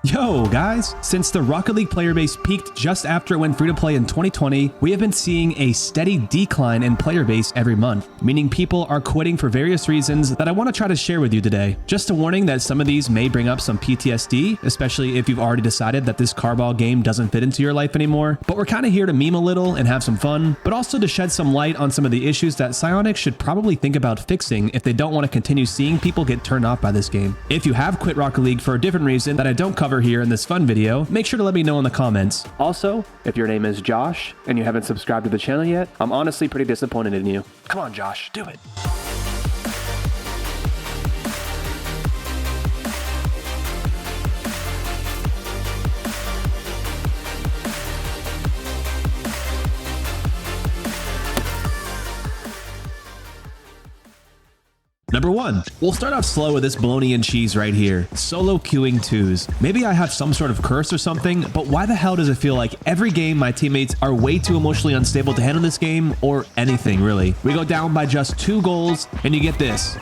Yo guys, since the Rocket League player base peaked just after it went free to play in 2020, we have been seeing a steady decline in player base every month, meaning people are quitting for various reasons that I want to try to share with you today. Just a warning that some of these may bring up some PTSD, especially if you've already decided that this carball game doesn't fit into your life anymore, but we're kind of here to meme a little and have some fun, but also to shed some light on some of the issues that Psyonix should probably think about fixing if they don't want to continue seeing people get turned off by this game. If you have quit Rocket League for a different reason that I don't cover here in this fun video, make sure to let me know in the comments. Also, if your name is Josh and you haven't subscribed to the channel yet, I'm honestly pretty disappointed in you. Come on, Josh, do it. Number 1, we'll start off slow with this bologna and cheese right here. Solo queuing 2s. Maybe I have some sort of curse or something, but why the hell does it feel like every game my teammates are way too emotionally unstable to handle this game, or anything really? We go down by just 2 goals and you get this.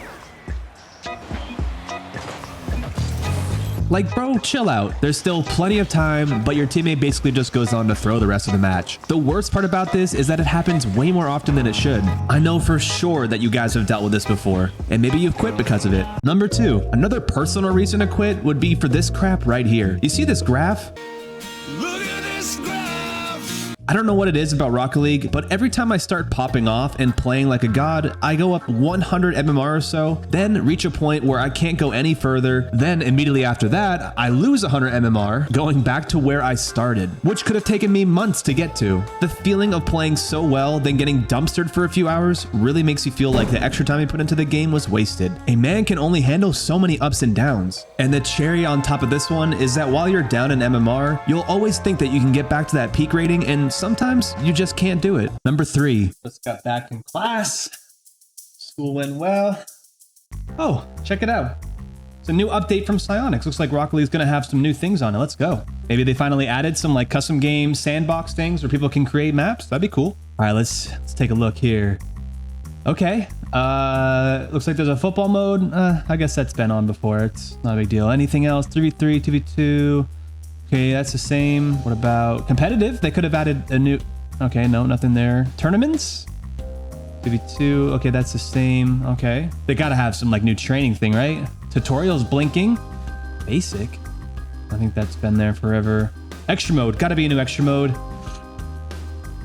Like, bro, chill out. There's still plenty of time, but your teammate basically just goes on to throw the rest of the match. The worst part about this is that it happens way more often than it should. I know for sure that you guys have dealt with this before, and maybe you've quit because of it. Number 2, another personal reason to quit would be for this crap right here. You see this graph? Look at this graph! I don't know what it is about Rocket League, but every time I start popping off and playing like a god, I go up 100 MMR or so, then reach a point where I can't go any further. Then immediately after that, I lose 100 MMR, going back to where I started, which could have taken me months to get to. The feeling of playing so well, then getting dumpstered for a few hours really makes you feel like the extra time you put into the game was wasted. A man can only handle so many ups and downs. And the cherry on top of this one is that while you're down in MMR, you'll always think that you can get back to that peak rating, and sometimes you just can't do it. Number 3, just got back in class. School went well. Oh, check it out. It's a new update from Psyonix. Looks like Rocket League's gonna have some new things on it. Let's go. Maybe they finally added some like custom game sandbox things where people can create maps. That'd be cool. All right, let's take a look here. Okay, looks like there's a football mode. I guess that's been on before. It's not a big deal. Anything else? 3v3, 2v2. Okay, that's the same. What about competitive? They could have added a new... Okay, no, nothing there. Tournaments? 2v2. Okay, that's the same. Okay. They gotta have some like new training thing, right? Tutorials blinking. Basic. I think that's been there forever. Extra mode. Gotta be a new extra mode.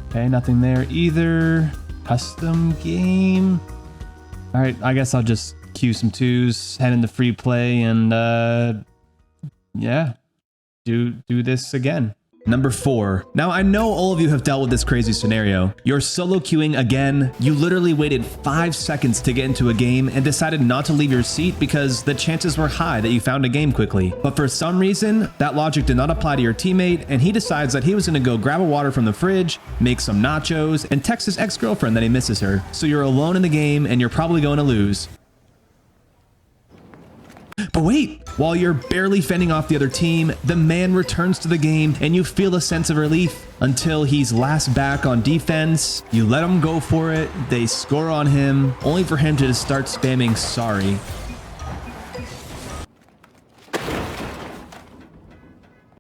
Okay, nothing there either. Custom game. All right, I guess I'll just queue some 2s, head into free play, and yeah. Do this again. Number 4. Now, I know all of you have dealt with this crazy scenario. You're solo queuing again. You literally waited 5 seconds to get into a game and decided not to leave your seat because the chances were high that you found a game quickly. But for some reason, that logic did not apply to your teammate, and he decides that he was gonna go grab a water from the fridge, make some nachos, and text his ex-girlfriend that he misses her. So you're alone in the game and you're probably going to lose. But wait, while you're barely fending off the other team, the man returns to the game and you feel a sense of relief until he's last back on defense. You let him go for it, they score on him, only for him to just start spamming sorry.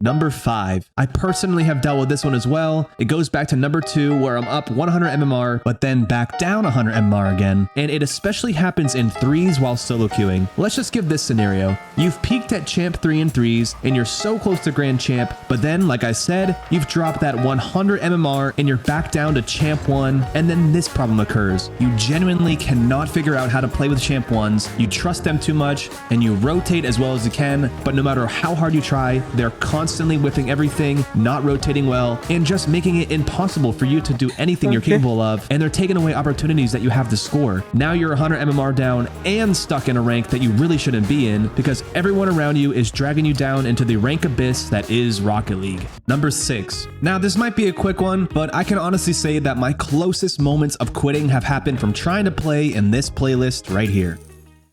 Number 5. I personally have dealt with this one as well. It goes back to number 2 where I'm up 100 MMR, but then back down 100 MMR again. And it especially happens in 3s while solo queuing. Let's just give this scenario. You've peaked at Champ 3 in 3s, and you're so close to Grand Champ, but then, like I said, you've dropped that 100 MMR and you're back down to Champ 1, and then this problem occurs. You genuinely cannot figure out how to play with Champ 1s, you trust them too much, and you rotate as well as you can, but no matter how hard you try, they're constantly whipping everything, not rotating well, and just making it impossible for you to do anything you're capable of, and they're taking away opportunities that you have to score. Now you're 100 MMR down and stuck in a rank that you really shouldn't be in because everyone around you is dragging you down into the rank abyss that is Rocket League. Number 6. Now this might be a quick one, but I can honestly say that my closest moments of quitting have happened from trying to play in this playlist right here.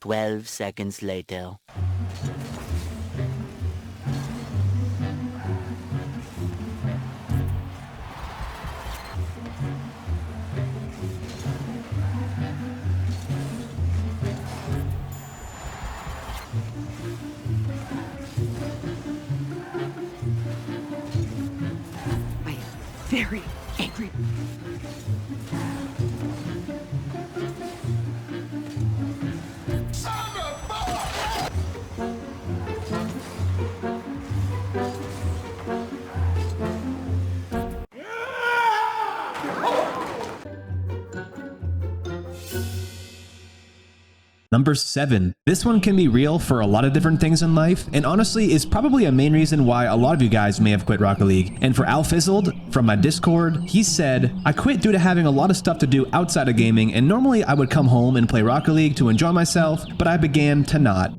12 seconds later. very angry. Number 7. This one can be real for a lot of different things in life, and honestly is probably a main reason why a lot of you guys may have quit Rocket League. And for Alfizzled from my Discord, he said, I quit due to having a lot of stuff to do outside of gaming, and normally I would come home and play Rocket League to enjoy myself, but I began to not.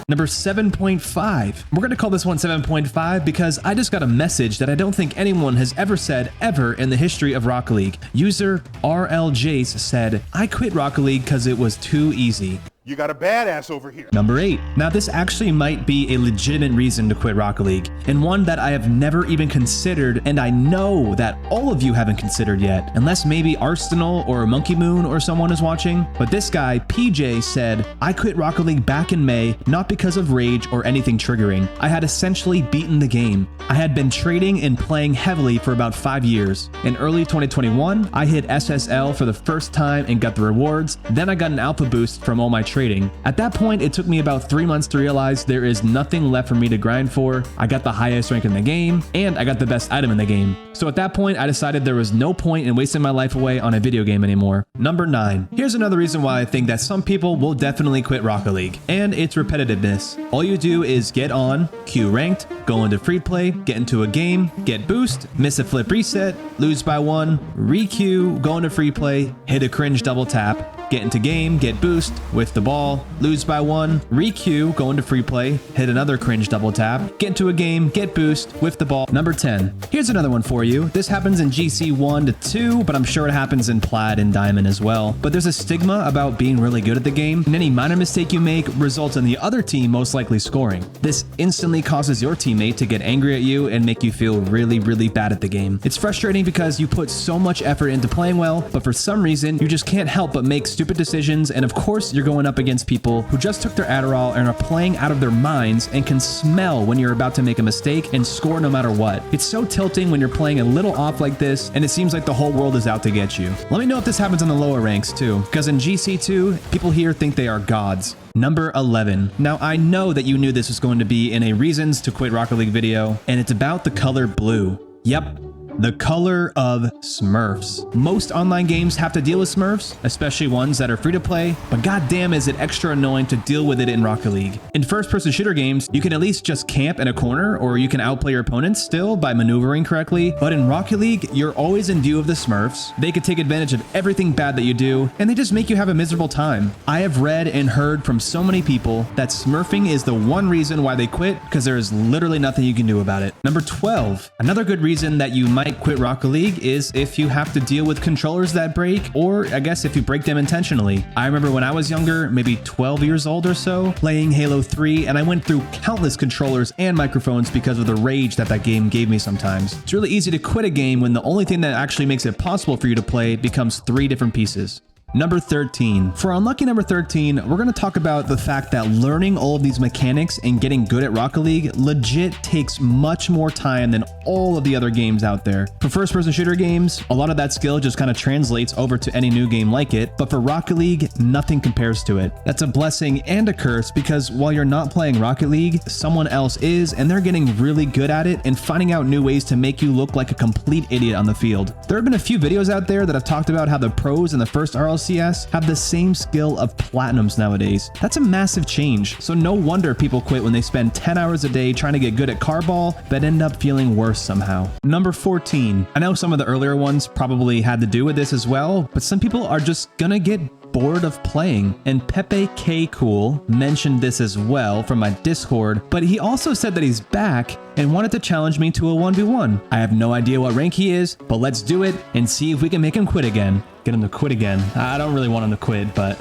Number 7.5. We're going to call this one 7.5 because I just got a message that I don't think anyone has ever said ever in the history of Rocket League. User RL Jace said, I quit Rocket League because it was too easy. You got a badass over here. Number 8. Now this actually might be a legitimate reason to quit Rocket League, and one that I have never even considered, and I know that all of you haven't considered yet, unless maybe Arsenal or Monkey Moon or someone is watching. But this guy, PJ, said, I quit Rocket League back in May, not because of rage or anything triggering. I had essentially beaten the game. I had been trading and playing heavily for about 5 years. In early 2021, I hit SSL for the first time and got the rewards. Then I got an alpha boost from all my trading. At that point, it took me about 3 months to realize there is nothing left for me to grind for. I got the highest rank in the game, and I got the best item in the game. So at that point, I decided there was no point in wasting my life away on a video game anymore. Number 9. Here's another reason why I think that some people will definitely quit Rocket League, and it's repetitiveness. All you do is get on, queue ranked, go into free play, get into a game, get boost, miss a flip reset, lose by 1, re-queue, go into free play, hit a cringe double tap, get into game, get boost, whiff the ball, lose by 1, re-queue, go into free play, hit another cringe double tap, get into a game, get boost, whiff the ball. Number 10. Here's another one for you. This happens in GC 1 to 2, but I'm sure it happens in Plat and Diamond as well. But there's a stigma about being really good at the game, and any minor mistake you make results in the other team most likely scoring. This instantly causes your teammate to get angry at you and make you feel really, really bad at the game. It's frustrating because you put so much effort into playing well, but for some reason, you just can't help but make stupid decisions, and of course you're going up against people who just took their Adderall and are playing out of their minds and can smell when you're about to make a mistake and score no matter what. It's so tilting when you're playing a little off like this and it seems like the whole world is out to get you. Let me know if this happens in the lower ranks too, because in GC2, people here think they are gods. Number 11. Now I know that you knew this was going to be in a reasons to quit Rocket League video, and it's about the color blue. Yep. The color of Smurfs. Most online games have to deal with Smurfs, especially ones that are free to play, but goddamn is it extra annoying to deal with it in Rocket League. In first-person shooter games, you can at least just camp in a corner, or you can outplay your opponents still by maneuvering correctly, but in Rocket League, you're always in view of the Smurfs. They could take advantage of everything bad that you do, and they just make you have a miserable time. I have read and heard from so many people that smurfing is the one reason why they quit, because there is literally nothing you can do about it. Number 12. Another good reason that you might quit Rocket League is if you have to deal with controllers that break, or I guess if you break them intentionally. I remember when I was younger, maybe 12 years old or so, playing Halo 3, and I went through countless controllers and microphones because of the rage that game gave me sometimes. It's really easy to quit a game when the only thing that actually makes it possible for you to play becomes 3 different pieces. Number 13. For unlucky number 13, we're going to talk about the fact that learning all of these mechanics and getting good at Rocket League legit takes much more time than all of the other games out there. For first-person shooter games, a lot of that skill just kind of translates over to any new game like it, but for Rocket League, nothing compares to it. That's a blessing and a curse because while you're not playing Rocket League, someone else is, and they're getting really good at it and finding out new ways to make you look like a complete idiot on the field. There have been a few videos out there that have talked about how the pros in the first RLCS have the same skill of platinums nowadays. That's a massive change, so no wonder people quit when they spend 10 hours a day trying to get good at carball, but end up feeling worse somehow. Number 14. I know some of the earlier ones probably had to do with this as well, but some people are just gonna get bored of playing, and Pepe K Cool mentioned this as well from my Discord, but he also said that he's back and wanted to challenge me to a 1v1. I have no idea what rank he is, but let's do it and see if we can make him quit again. Get him to quit again. I don't really want him to quit, but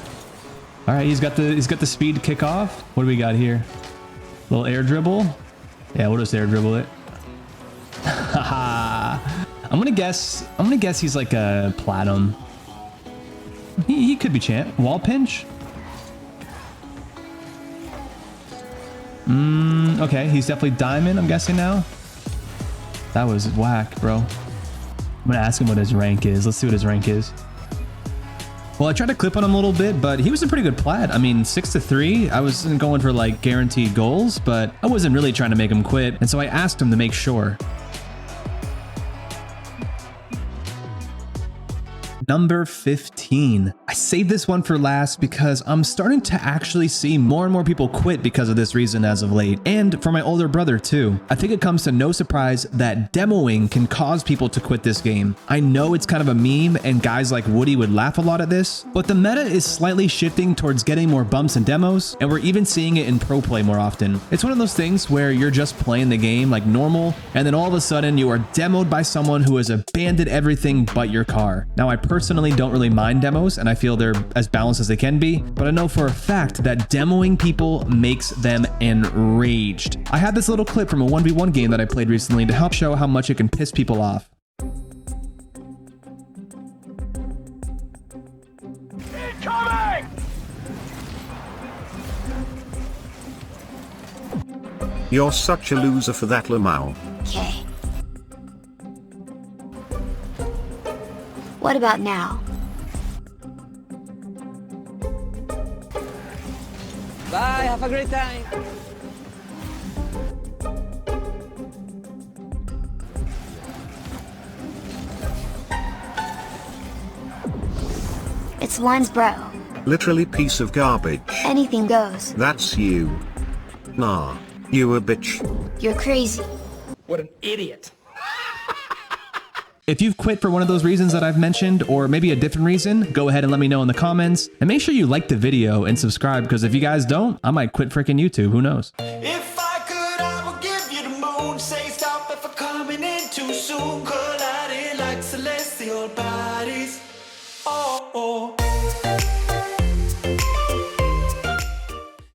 all right, he's got the speed to kick off. What do we got here? Little air dribble. Yeah, we'll just air dribble it. Haha. I'm I'm gonna guess he's like a platinum. He could be champ. Wall pinch? Okay, he's definitely diamond, I'm guessing now. That was whack, bro. I'm gonna ask him what his rank is. Let's see what his rank is. Well, I tried to clip on him a little bit, but he was a pretty good plat. I mean, 6-3. I wasn't going for like guaranteed goals, but I wasn't really trying to make him quit. And so I asked him to make sure. Number 15. I saved this one for last because I'm starting to actually see more and more people quit because of this reason as of late, and for my older brother too. I think it comes to no surprise that demoing can cause people to quit this game. I know it's kind of a meme and guys like Woody would laugh a lot at this, but the meta is slightly shifting towards getting more bumps and demos, and we're even seeing it in pro play more often. It's one of those things where you're just playing the game like normal, and then all of a sudden you are demoed by someone who has abandoned everything but your car. Now, I personally don't really mind demos, and I feel they're as balanced as they can be, but I know for a fact that demoing people makes them enraged. I had this little clip from a 1v1 game that I played recently to help show how much it can piss people off. Incoming! You're such a loser for that, Lamau. Okay. What about now? Bye, have a great time. It's one's bro. Literally piece of garbage. Anything goes. That's you. Nah, you a bitch. You're crazy. What an idiot. If you've quit for one of those reasons that I've mentioned, or maybe a different reason, go ahead and let me know in the comments. And make sure you like the video and subscribe, because if you guys don't, I might quit freaking YouTube. Who knows? If I could, I would give you the moon. Say stop if I'm coming in too soon. Colliding like celestial bodies. Oh, oh.